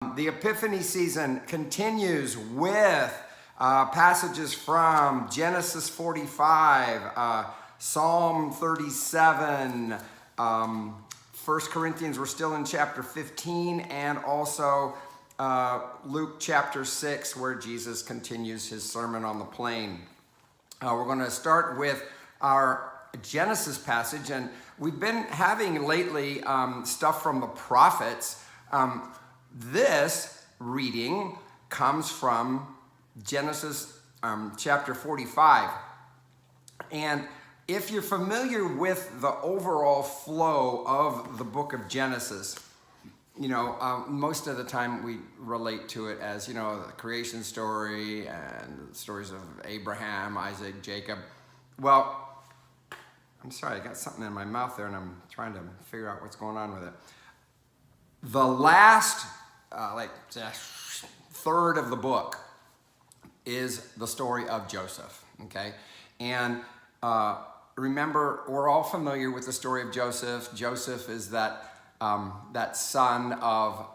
The Epiphany season continues with passages from Genesis 45, Psalm 37, 1 Corinthians, we're still in chapter 15, and also Luke chapter 6, where Jesus continues his Sermon on the Plain. We're going to start with our Genesis passage, and we've been having lately stuff from the prophets. This reading comes from Genesis chapter 45. And if you're familiar with the overall flow of the book of Genesis, most of the time we relate to it as, the creation story and the stories of Abraham, Isaac, Jacob. Well, I'm sorry, I got something in my mouth there and I'm trying to figure out what's going on with it. The last third of the book is the story of Joseph, okay? And remember, we're all familiar with the story of Joseph. Joseph is that son of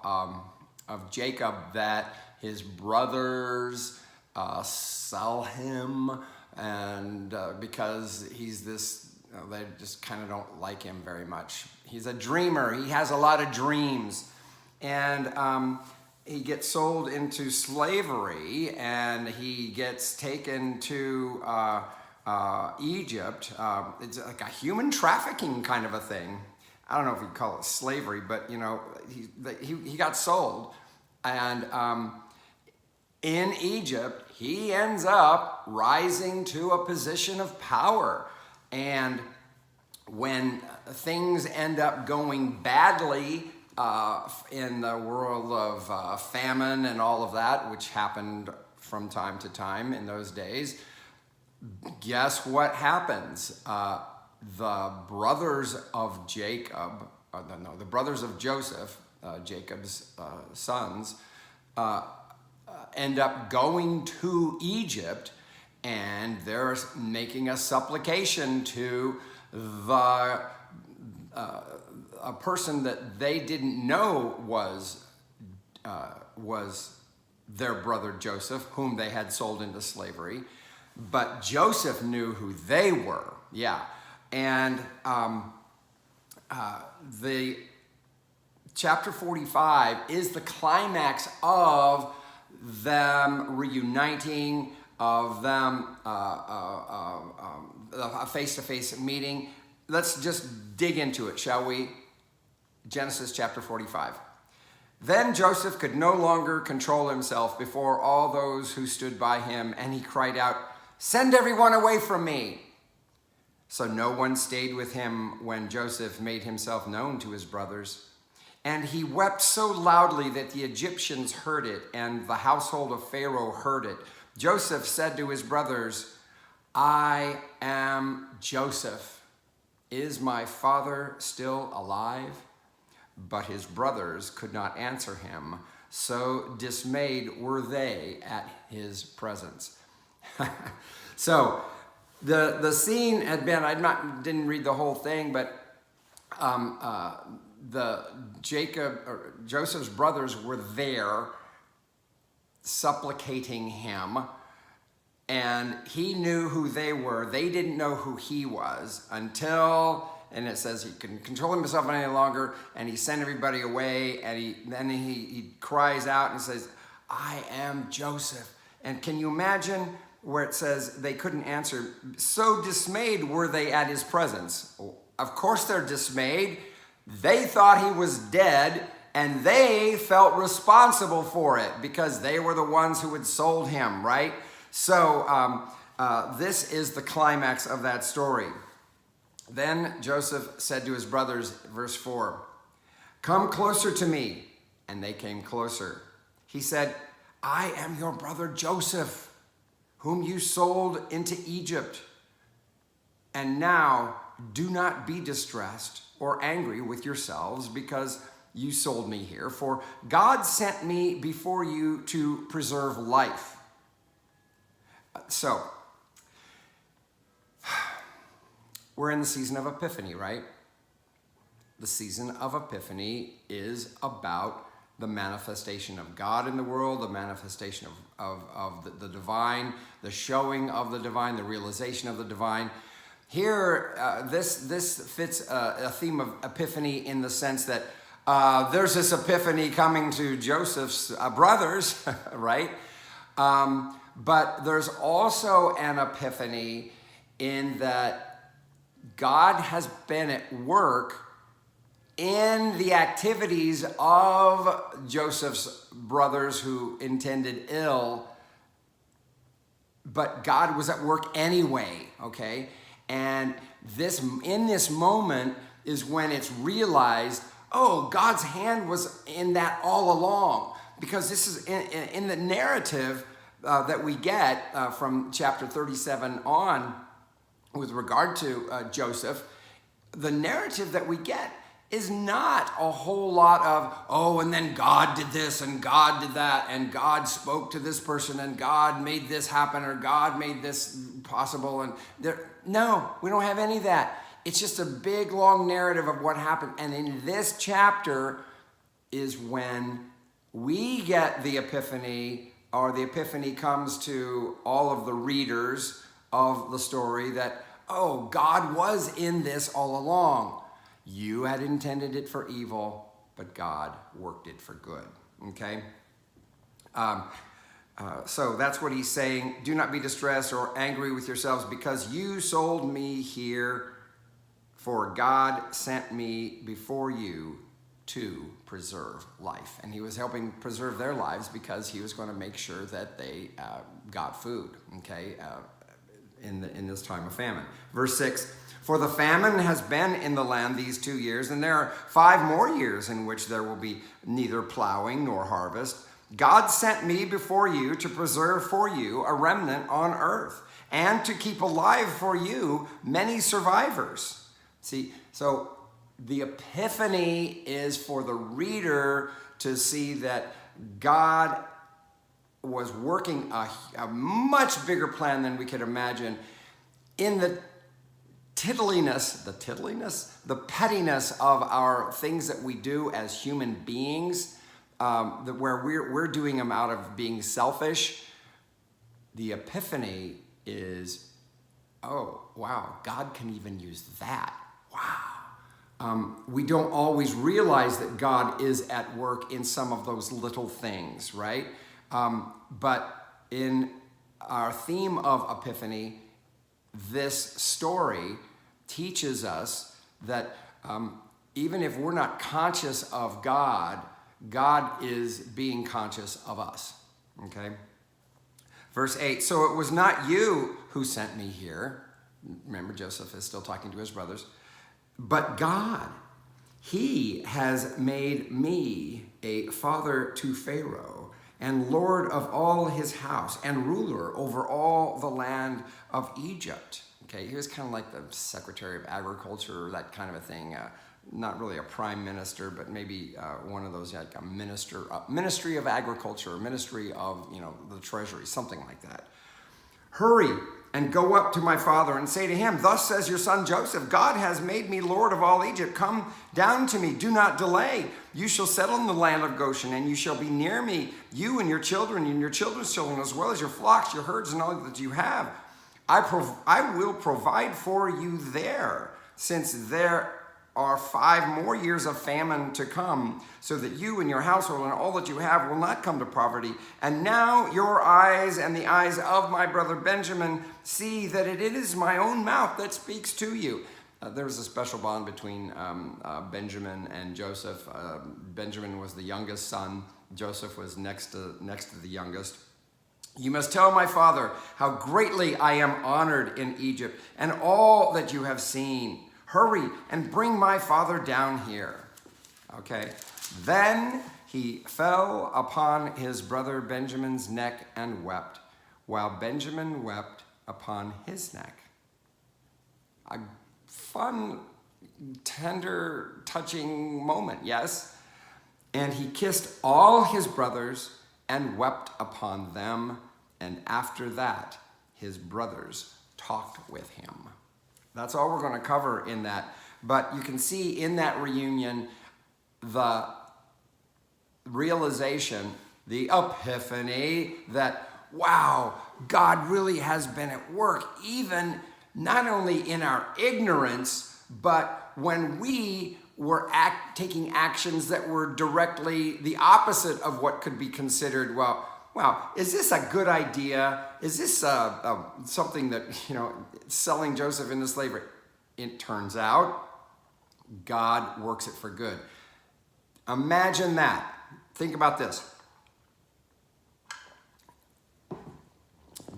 Jacob that his brothers sell him, and because he's this, they just kind of don't like him very much. He's a dreamer. He has a lot of dreams. And he gets sold into slavery, and he gets taken to Egypt. It's like a human trafficking kind of a thing. I don't know if you'd call it slavery, but he got sold. And in Egypt, he ends up rising to a position of power. And when things end up going badly in the world of famine and all of that, which happened from time to time in those days, guess what happens? The brothers of Jacob, the brothers of Joseph, Jacob's sons, end up going to Egypt, and they're making a supplication to a person that they didn't know was their brother Joseph, whom they had sold into slavery. But Joseph knew who they were. Yeah. And the chapter 45 is the climax of them reuniting, of them a face-to-face meeting. Let's just dig into it, shall we? Genesis chapter 45. Then Joseph could no longer control himself before all those who stood by him, and he cried out, "Send everyone away from me!" So no one stayed with him when Joseph made himself known to his brothers. And he wept so loudly that the Egyptians heard it, and the household of Pharaoh heard it. Joseph said to his brothers, "I am Joseph. Is my father still alive?" But his brothers could not answer him, so dismayed were they at his presence. So the scene had been, didn't read the whole thing, but Joseph's brothers were there supplicating him, and he knew who they were. They didn't know who he was until, and it says he couldn't control himself any longer, and he sent everybody away, and then he cries out and says, "I am Joseph." And can you imagine where it says they couldn't answer? So dismayed were they at his presence. Of course they're dismayed. They thought he was dead, and they felt responsible for it because they were the ones who had sold him, right? So this is the climax of that story. Then Joseph said to his brothers, verse 4, "Come closer to me." And they came closer. He said, "I am your brother Joseph, whom you sold into Egypt. And now do not be distressed or angry with yourselves because you sold me here, for God sent me before you to preserve life." So, we're in the season of Epiphany, right? The season of Epiphany is about the manifestation of God in the world, the manifestation of the divine, the showing of the divine, the realization of the divine. Here, this fits a theme of Epiphany in the sense that there's this epiphany coming to Joseph's brothers, right? But there's also an epiphany in that God has been at work in the activities of Joseph's brothers who intended ill, but God was at work anyway, okay? And in this moment is when it's realized, oh, God's hand was in that all along. Because this is in the narrative that we get from chapter 37 on with regard to Joseph, the narrative that we get is not a whole lot of, oh, and then God did this and God did that and God spoke to this person and God made this happen or God made this possible. And no, we don't have any of that. It's just a big, long narrative of what happened. And in this chapter is when we get the epiphany, or the epiphany comes to all of the readers of the story that, oh, God was in this all along. You had intended it for evil, but God worked it for good, okay? So that's what he's saying. Do not be distressed or angry with yourselves because you sold me here, for God sent me before you to preserve life. And he was helping preserve their lives because he was going to make sure that they got food, okay, in this time of famine. Verse 6, for the famine has been in the land these 2 years, and there are 5 more years in which there will be neither plowing nor harvest. God sent me before you to preserve for you a remnant on earth, and to keep alive for you many survivors. See, so the epiphany is for the reader to see that God was working a much bigger plan than we could imagine in the the pettiness of our things that we do as human beings, where we're doing them out of being selfish. The epiphany is, oh, wow, God can even use that. Wow. We don't always realize that God is at work in some of those little things, right? But in our theme of Epiphany, this story teaches us that even if we're not conscious of God, God is being conscious of us, okay? Verse 8, so it was not you who sent me here. Remember, Joseph is still talking to his brothers. But God, he has made me a father to Pharaoh and lord of all his house and ruler over all the land of Egypt. Okay, he was kind of like the Secretary of Agriculture, that kind of a thing. Not really a prime minister, but maybe one of those, like a ministry of agriculture, ministry of, the treasury, something like that. Hurry and go up to my father and say to him, thus says your son Joseph, God has made me Lord of all Egypt. Come down to me, do not delay. You shall settle in the land of Goshen, and you shall be near me, you and your children and your children's children, as well as your flocks, your herds, and all that you have. I will provide for you there, since there are 5 more years of famine to come, so that you and your household and all that you have will not come to poverty. And now your eyes and the eyes of my brother Benjamin see that it is my own mouth that speaks to you. There was a special bond between Benjamin and Joseph. Benjamin was the youngest son. Joseph was next to the youngest. You must tell my father how greatly I am honored in Egypt and all that you have seen. Hurry and bring my father down here. Okay. Then he fell upon his brother Benjamin's neck and wept, while Benjamin wept upon his neck. A fun, tender, touching moment, yes? And he kissed all his brothers and wept upon them. And after that, his brothers talked with him. That's all we're going to cover in that. But you can see in that reunion the realization, the epiphany that, wow, God really has been at work, even not only in our ignorance, but when we were taking actions that were directly the opposite of what could be considered, well, is this a good idea? Is this something that, selling Joseph into slavery? It turns out God works it for good. Imagine that. Think about this.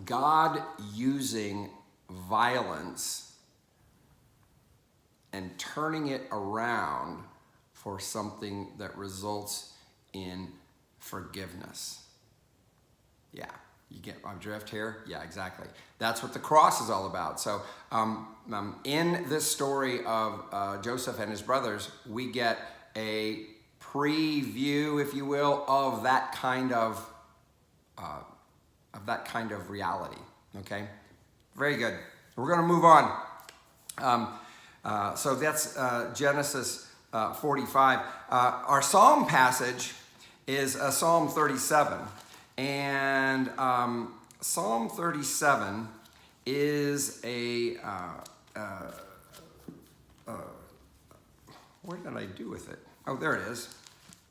God using violence and turning it around for something that results in forgiveness. Yeah, you get my drift here? Yeah, exactly. That's what the cross is all about. So in this story of Joseph and his brothers, we get a preview, if you will, of that kind of reality. Okay, very good. We're going to move on. So that's Genesis 45. Our psalm passage is Psalm 37. And Psalm 37 is what did I do with it? Oh, there it is.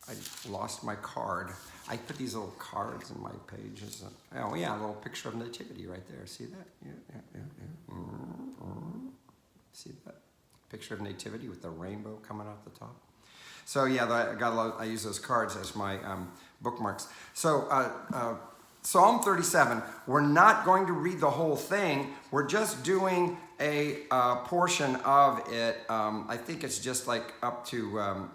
I lost my card. I put these little cards in my pages. Oh, yeah, a little picture of Nativity right there. See that? Yeah. See that? Picture of Nativity with the rainbow coming out the top. So, yeah, I use those cards as my bookmarks. So, Psalm 37, we're not going to read the whole thing. We're just doing a portion of it. I think it's just like up to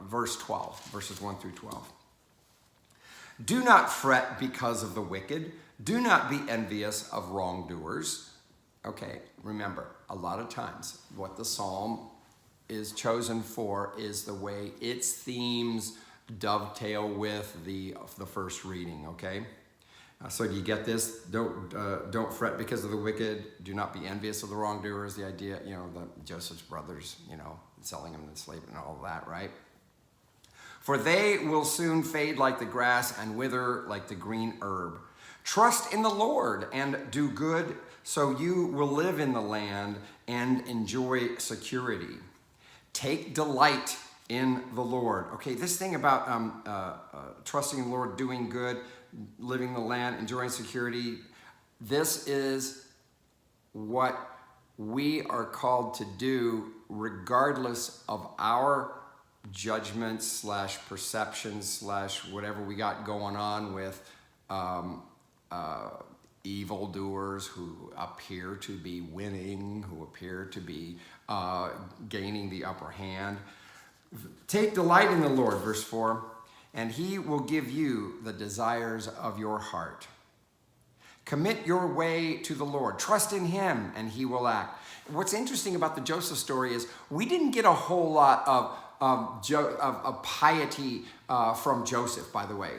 verse 12, verses 1 through 12. Do not fret because of the wicked. Do not be envious of wrongdoers. Okay, remember, a lot of times what the psalm is chosen for is the way its themes dovetail with the first reading, okay? So do you get this? Don't fret because of the wicked. Do not be envious of the wrongdoers. The idea, Joseph's brothers, selling him into slavery and all that, right? For they will soon fade like the grass and wither like the green herb. Trust in the Lord and do good, so you will live in the land and enjoy security. Take delight in the Lord. Okay, this thing about trusting in the Lord, doing good, living in the land, enjoying security, this is what we are called to do regardless of our judgments / perceptions / whatever we got going on with evildoers who appear to be winning, who appear to be gaining the upper hand. Take delight in the Lord, verse 4, and he will give you the desires of your heart. Commit your way to the Lord. Trust in him, and he will act. What's interesting about the Joseph story is we didn't get a whole lot of piety from Joseph, by the way.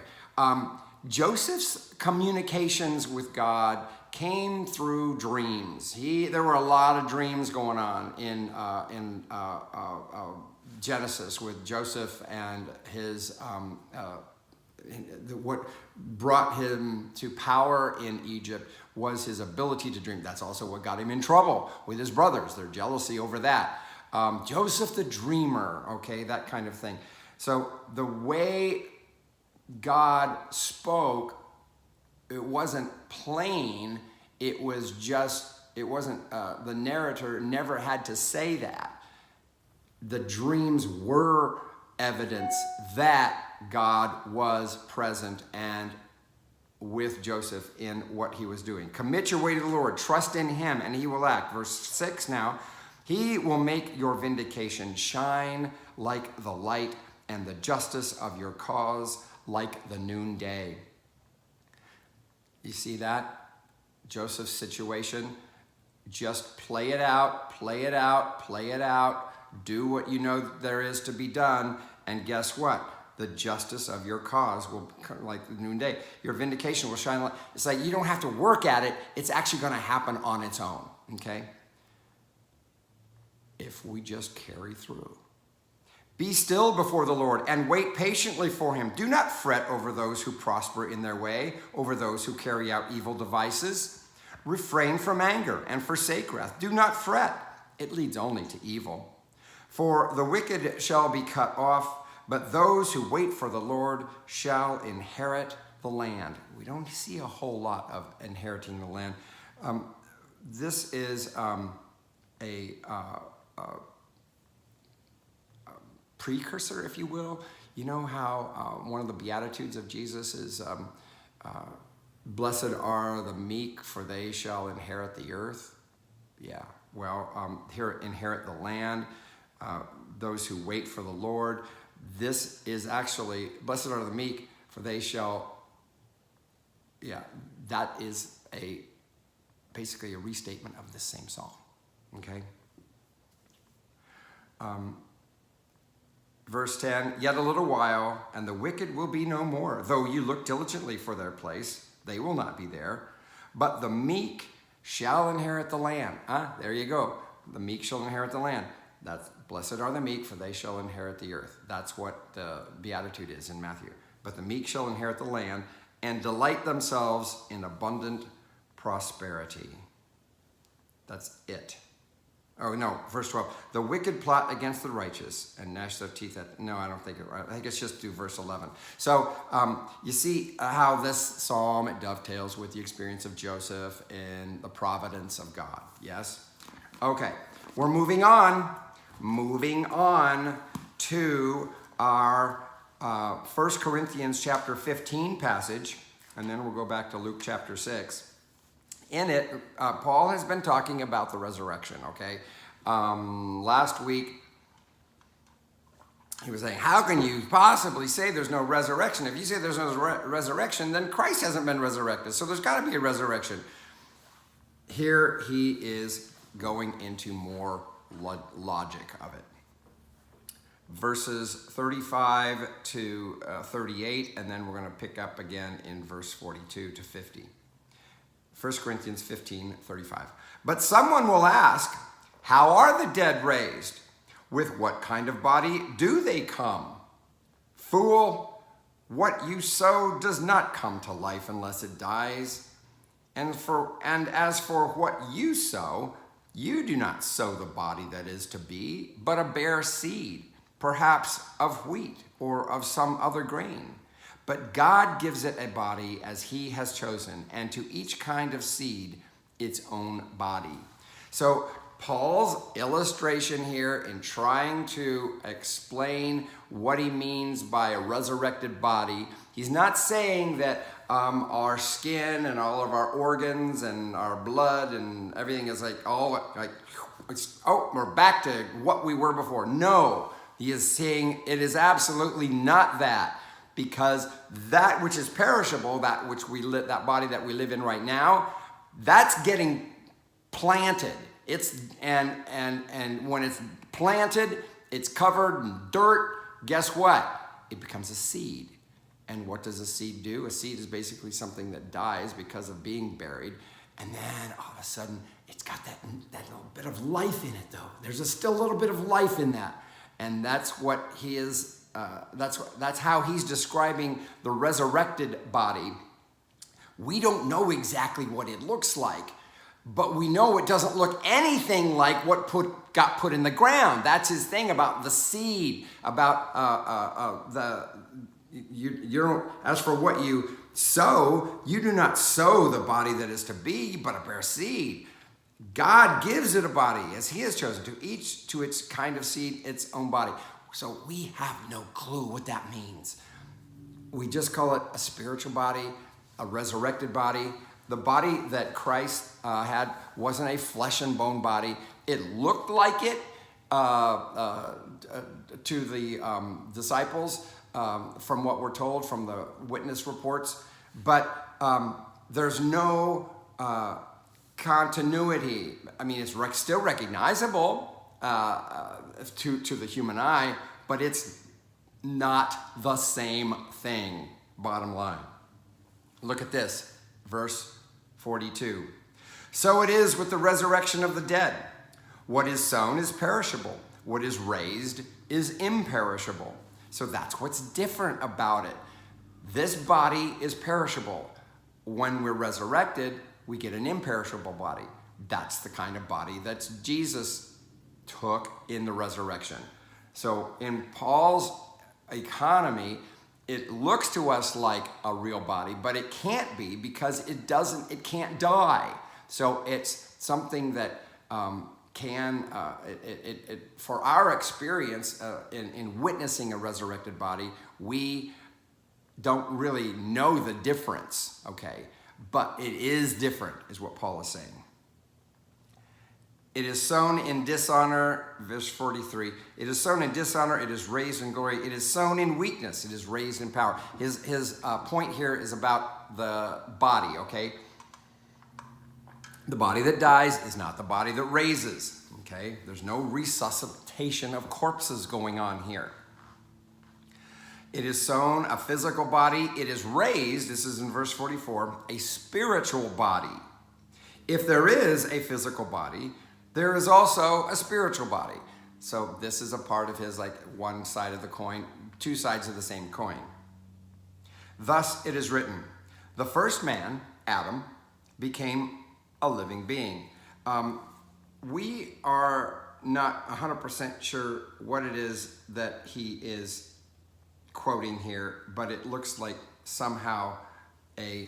Joseph's communications with God came through dreams. There were a lot of dreams going on in Genesis with Joseph and his what brought him to power in Egypt was his ability to dream. That's also what got him in trouble with his brothers, their jealousy over that. Joseph the dreamer, okay, that kind of thing. So the way God spoke, it wasn't plain, it wasn't, the narrator never had to say that. The dreams were evidence that God was present and with Joseph in what he was doing. Commit your way to the Lord, trust in him, and he will act. Verse 6 now, he will make your vindication shine like the light and the justice of your cause like the noonday. You see that? Joseph's situation, just play it out, play it out, play it out. Do what you know there is to be done, and guess what? The justice of your cause will, like the noonday, your vindication will shine like, it's like you don't have to work at it, it's actually going to happen on its own, okay? If we just carry through. Be still before the Lord and wait patiently for him. Do not fret over those who prosper in their way, over those who carry out evil devices. Refrain from anger and forsake wrath. Do not fret. It leads only to evil. For the wicked shall be cut off, but those who wait for the Lord shall inherit the land. We don't see a whole lot of inheriting the land. This is a precursor, if you will. You know how one of the Beatitudes of Jesus is, blessed are the meek, for they shall inherit the earth. Yeah, well, here, inherit the land, those who wait for the Lord. This is actually, blessed are the meek, for they shall, yeah, that is basically a restatement of the same psalm, okay? Verse 10, yet a little while, and the wicked will be no more. Though you look diligently for their place, they will not be there. But the meek shall inherit the land. There you go. The meek shall inherit the land. That's blessed are the meek, for they shall inherit the earth. That's what the Beatitude is in Matthew. But the meek shall inherit the land and delight themselves in abundant prosperity. That's it. Oh, no, verse 12. The wicked plot against the righteous and gnash their teeth at... No, I don't think it... I think it's just do verse 11. So you see how this psalm, it dovetails with the experience of Joseph and the providence of God. Yes? Okay, we're moving on. Moving on to our 1 Corinthians chapter 15 passage. And then we'll go back to Luke chapter 6. In it, Paul has been talking about the resurrection, okay? Last week, he was saying, how can you possibly say there's no resurrection? If you say there's no resurrection, then Christ hasn't been resurrected. So there's got to be a resurrection. Here he is going into more logic of it. Verses 35 to 38, and then we're going to pick up again in verse 42 to 50. 1 Corinthians 15, 35. But someone will ask, how are the dead raised? With what kind of body do they come? Fool, what you sow does not come to life unless it dies. And as for what you sow, you do not sow the body that is to be, but a bare seed, perhaps of wheat or of some other grain. But God gives it a body as he has chosen, and to each kind of seed its own body. So Paul's illustration here in trying to explain what he means by a resurrected body, he's not saying that our skin and all of our organs and our blood and everything is we're back to what we were before. No, he is saying it is absolutely not that. Because that which is perishable, that body that we live in right now, that's getting planted. And when it's planted, it's covered in dirt. Guess what? It becomes a seed. And what does a seed do? A seed is basically something that dies because of being buried. And then all of a sudden, it's got that little bit of life in it, though. There's still a little bit of life in that. And that's what he is. That's how he's describing the resurrected body. We don't know exactly what it looks like, but we know it doesn't look anything like what got put in the ground. That's his thing about the seed, about you don't. As for what you sow, you do not sow the body that is to be, but a bare seed. God gives it a body as he has chosen, to each to its kind of seed its own body. So we have no clue what that means. We just call it a spiritual body, a resurrected body. The body that Christ had wasn't a flesh and bone body. It looked like it to the disciples from what we're told from the witness reports. But there's no continuity. I mean, it's still recognizable to the human eye, but it's not the same thing, bottom line. Look at this, verse 42. So it is with the resurrection of the dead. What is sown is perishable, What is raised is imperishable. So that's what's different about it. This body is perishable. When we're resurrected, we get an imperishable body. That's the kind of body that Jesus took in the resurrection. So in Paul's economy, it looks to us like a real body, but it can't be because it can't die. So it's something that for our experience in witnessing a resurrected body, we don't really know the difference, okay? But it is different, is what Paul is saying. It is sown in dishonor, verse 43. It is sown in dishonor, it is raised in glory. It is sown in weakness, it is raised in power. His point here is about the body, okay? The body that dies is not the body that raises, okay? There's no resuscitation of corpses going on here. It is sown a physical body. It is raised, this is in verse 44, a spiritual body. If there is a physical body, there is also a spiritual body. So this is a part of his, like, one side of the coin, two sides of the same coin. Thus it is written, the first man, Adam, became a living being. We are not 100% sure what it is that he is quoting here, but it looks like somehow a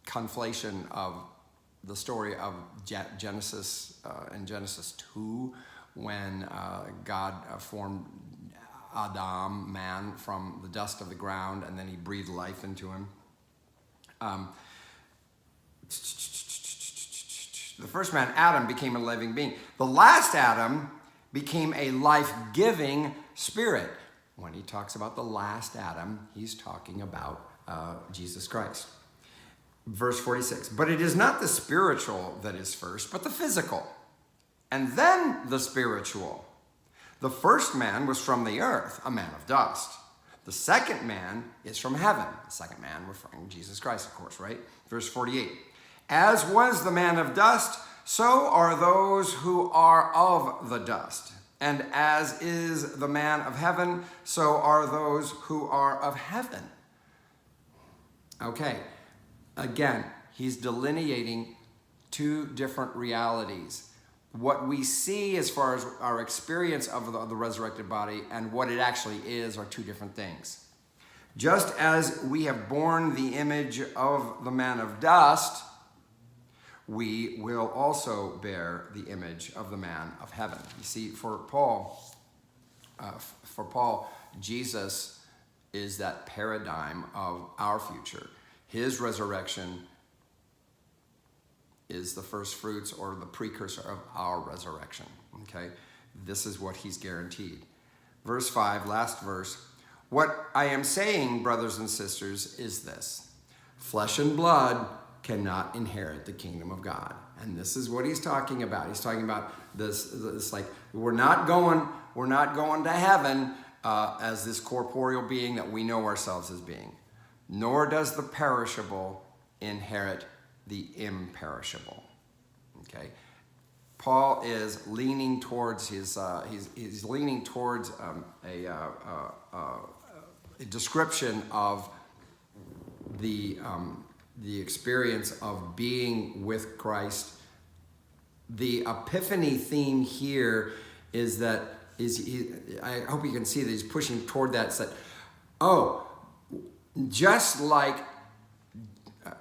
conflation of the story of Genesis in Genesis 2, when God formed Adam, man, from the dust of the ground, and then he breathed life into him. The first man, Adam, became a living being. The last Adam became a life-giving spirit. When he talks about the last Adam, he's talking about Jesus Christ. Verse 46, but it is not the spiritual that is first, but the physical, and then the spiritual. The first man was from the earth, a man of dust. The second man is from heaven. The second man referring to Jesus Christ, of course, right? Verse 48, as was the man of dust, so are those who are of the dust. And as is the man of heaven, so are those who are of heaven. Okay, again, he's delineating two different realities. What we see as far as our experience of the resurrected body and what it actually is are two different things. Just as we have borne the image of the man of dust, we will also bear the image of the man of heaven. You see, for Paul, Jesus is that paradigm of our future. His resurrection is the first fruits or the precursor of our resurrection, okay? This is what he's guaranteed. Verse 5, last verse. What I am saying, brothers and sisters, is this. Flesh and blood cannot inherit the kingdom of God. And this is what he's talking about. He's talking about this like, we're not going to heaven as this corporeal being that we know ourselves as being. Nor does the perishable inherit the imperishable. Okay? Paul is leaning towards his, he's leaning towards a description of the experience of being with Christ. The Epiphany theme here is that I hope you can see that he's pushing toward that. It's that, just like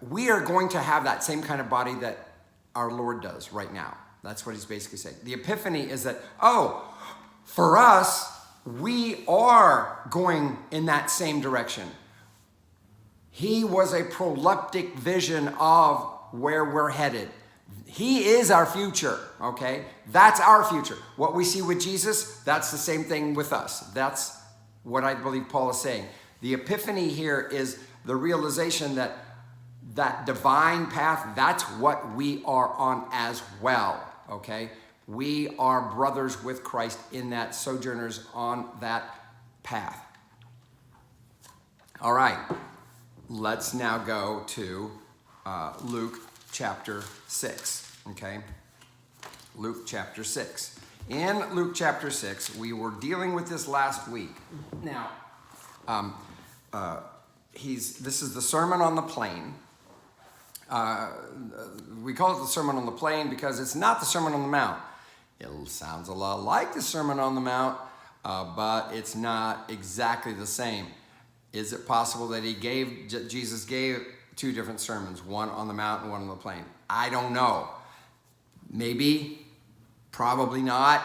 we are going to have that same kind of body that our Lord does right now. That's what he's basically saying. The Epiphany is that, for us, we are going in that same direction. He was a proleptic vision of where we're headed. He is our future, okay? That's our future. What we see with Jesus, that's the same thing with us. That's what I believe Paul is saying. The Epiphany here is the realization that that divine path, that's what we are on as well, okay? We are brothers with Christ in that, sojourners on that path. All right. Let's now go to Luke chapter 6, okay? Luke chapter 6. in Luke chapter 6. We were dealing with this last week. Now, this is the Sermon on the Plain. We call it the Sermon on the Plain because it's not the Sermon on the Mount. It sounds a lot like the Sermon on the Mount, but it's not exactly the same. Is it possible that Jesus gave two different sermons, one on the mount and one on the plain? I don't know. Maybe, probably not.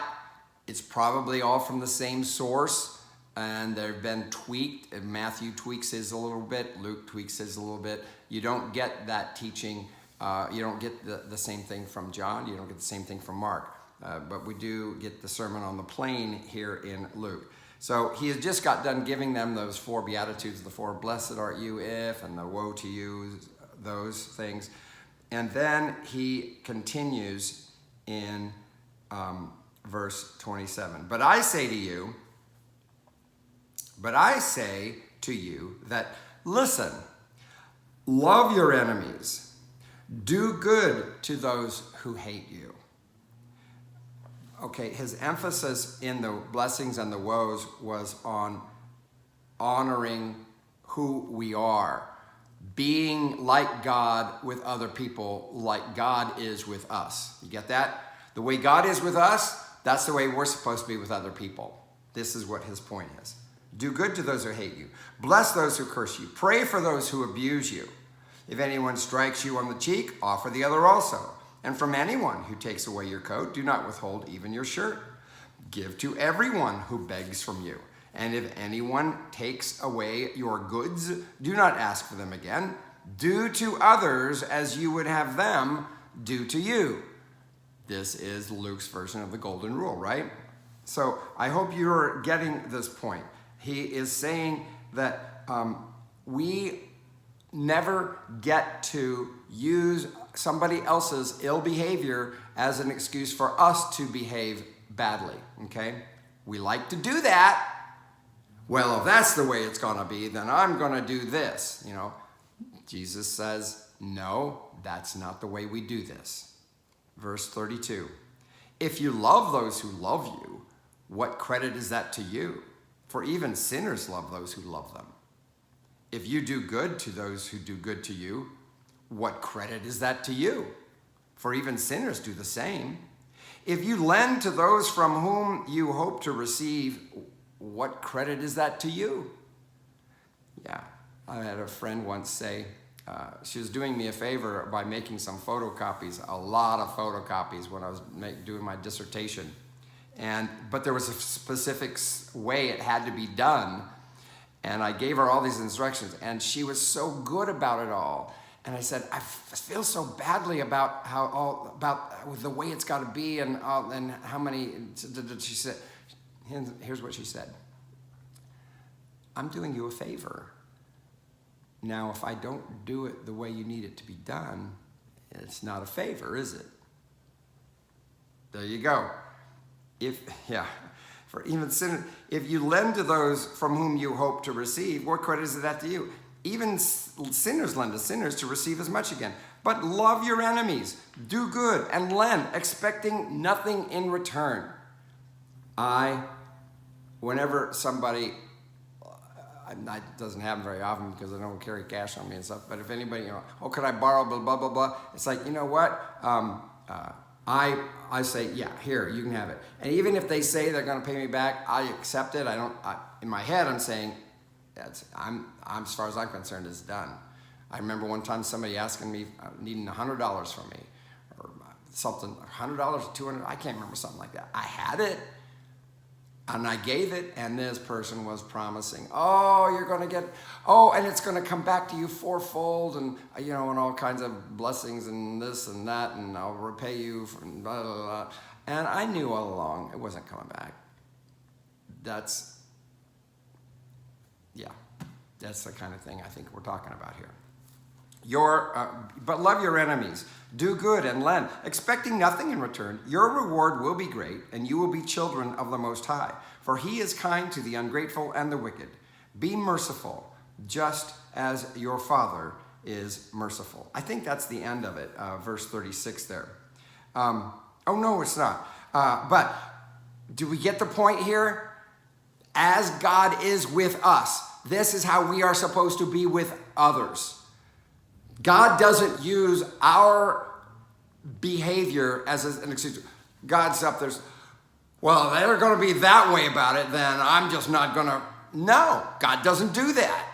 It's probably all from the same source, and they've been tweaked. And Matthew tweaks his a little bit. Luke tweaks his a little bit. You don't get that teaching. You don't get the same thing from John. You don't get the same thing from Mark. But we do get the Sermon on the Plain here in Luke. So he has just got done giving them those four Beatitudes, the four blessed art you if, and the woe to you, those things. And then he continues in verse 27. But I say to you that, listen, love your enemies, do good to those who hate you. Okay, his emphasis in the blessings and the woes was on honoring who we are, being like God with other people, like God is with us. You get that? The way God is with us, that's the way we're supposed to be with other people. This is what his point is. Do good to those who hate you. Bless those who curse you. Pray for those who abuse you. If anyone strikes you on the cheek, offer the other also. And from anyone who takes away your coat, do not withhold even your shirt. Give to everyone who begs from you. And if anyone takes away your goods, do not ask for them again. Do to others as you would have them do to you. This is Luke's version of the golden rule, right? So I hope you're getting this point. He is saying that we never get to use somebody else's ill behavior as an excuse for us to behave badly, okay? We like to do that. Well, if that's the way it's going to be, then I'm going to do this, you know. Jesus says, no, that's not the way we do this. Verse 32, if you love those who love you, what credit is that to you? For even sinners love those who love them. If you do good to those who do good to you, what credit is that to you? For even sinners do the same. If you lend to those from whom you hope to receive, what credit is that to you? Yeah, I had a friend once say, she was doing me a favor by making some photocopies, a lot of photocopies when I was doing my dissertation. But there was a specific way it had to be done. And I gave her all these instructions, and she was so good about it all. And I said, I feel so badly about about the way it's got to be and how many. She said, here's what she said. I'm doing you a favor. Now, if I don't do it the way you need it to be done, it's not a favor, is it? There you go. For even sinners, if you lend to those from whom you hope to receive, what credit is that to you? Even sinners lend to sinners to receive as much again. But love your enemies, do good, and lend, expecting nothing in return. Whenever somebody, it doesn't happen very often because I don't carry cash on me and stuff, but if anybody, could I borrow, blah, blah, blah, blah, it's like, you know what? I say, yeah, here, you can have it. And even if they say they're going to pay me back, I accept it. In my head, I'm saying, I'm as far as I'm concerned, it's done. I remember one time somebody asking me, needing $100 from me, or something, $100 or $200, I can't remember, something like that. I had it, and I gave it, and this person was promising, you're going to get, and it's going to come back to you fourfold, and and all kinds of blessings and this and that, and I'll repay you for blah, blah, blah. And I knew all along it wasn't coming back. That's the kind of thing I think we're talking about here. But love your enemies, do good and lend, expecting nothing in return. Your reward will be great, and you will be children of the Most High. For he is kind to the ungrateful and the wicked. Be merciful, just as your Father is merciful. I think that's the end of it, verse 36 there. No, it's not. But Do we get the point here? As God is with us, this is how we are supposed to be with others. God doesn't use our behavior as an excuse. God's up there, well, they're going to be that way about it, then I'm just not going to. No, God doesn't do that.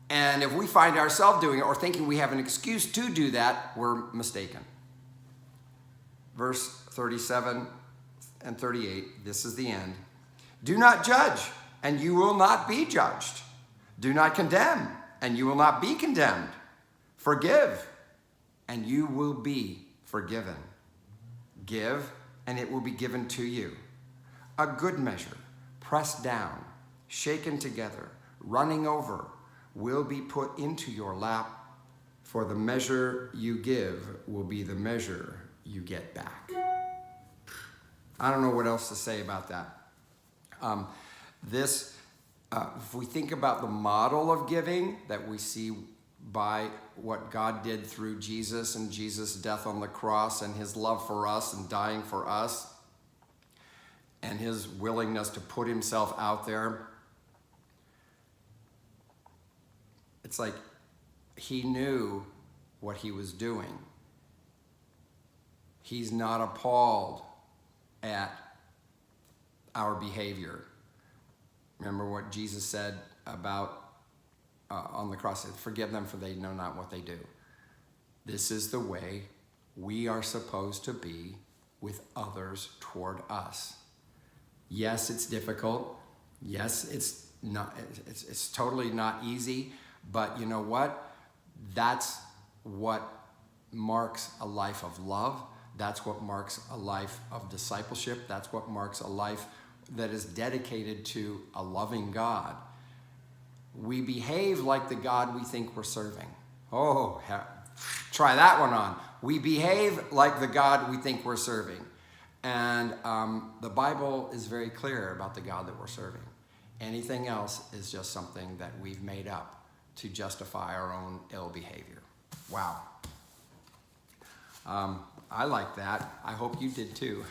And if we find ourselves doing it or thinking we have an excuse to do that, we're mistaken. Verse 37 and 38, this is the end. Do not judge, and you will not be judged. Do not condemn, and you will not be condemned. Forgive, and you will be forgiven. Give, and it will be given to you. A good measure, pressed down, shaken together, running over, will be put into your lap, for the measure you give will be the measure you get back. I don't know what else to say about that. If we think about the model of giving that we see by what God did through Jesus and Jesus' death on the cross and his love for us and dying for us and his willingness to put himself out there, it's like he knew what he was doing. He's not appalled at our behavior. Remember what Jesus said about on the cross, forgive them for they know not what they do. This is the way we are supposed to be with others toward us. Yes, it's difficult. Yes, it's totally not easy, but you know what? That's what marks a life of love. That's what marks a life of discipleship. That's what marks a life that is dedicated to a loving God. We behave like the God we think we're serving. Oh, try that one on. We behave like the God we think we're serving. And the Bible is very clear about the God that we're serving. Anything else is just something that we've made up to justify our own ill behavior. Wow. I like that. I hope you did too.